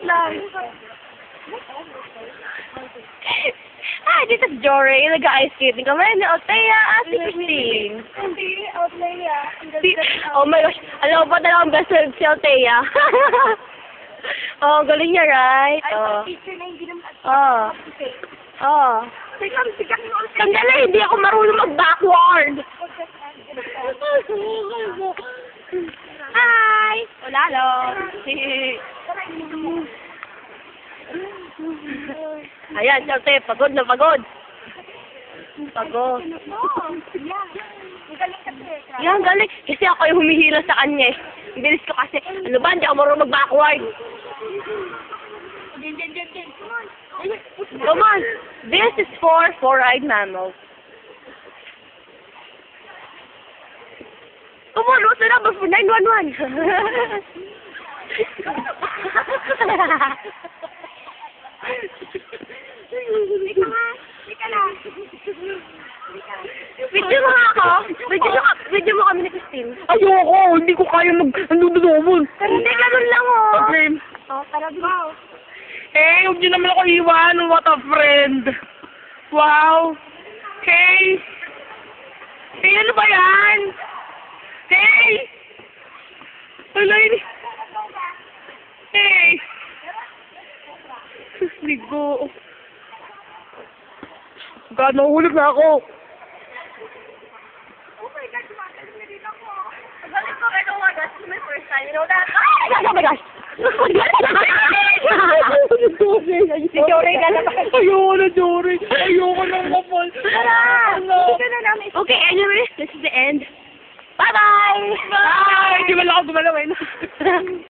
lang. Ah, dito si Jory. Nag-ice skating kami ni Otea at si Christine. Hindi, Otlea. Oh my gosh. Alam mo ba dalawang best friend si Otea? Oh, galing niya, right? Ay, Oh. teacher na hindi naman. Oh. Oh. Sandali, hindi ako marunong mag-backward. Hi! Wala lang. Ayan, Charte, pagod na pagod. Pagod. Yan, galing. Kasi ako yung humihila sa kanya eh. Bilis ko kasi, ano ba, hindi ako marunong mag-backward. Come on. This is for four-eyed mammals. Come on, what's the number for 911? Video mo nga ako. Video mo kami ni Christine. Ayoko, hindi ko kaya mag-ano-ano. Pero hindi, ganun lang oh. Okay. Oh, tara ba? Hey, huwag niyo naman ako iwan. What a friend. Wow. Hey. Hey, ano ba yan? Hey. Wala yun. Hey. Ligo. God, nahulog na ako. Oh my God, tumagal na rin ako. Galing ko kayo nga, that's my first time, you know that? Oh my gosh! Si Jory ka na ba? Ayoko na, Jory. Ayoko na kapal. Tara! Dito na namin. Okay, anyway, this is the end. Bye-bye! Bye! Di ba lang ako gumalaw eh.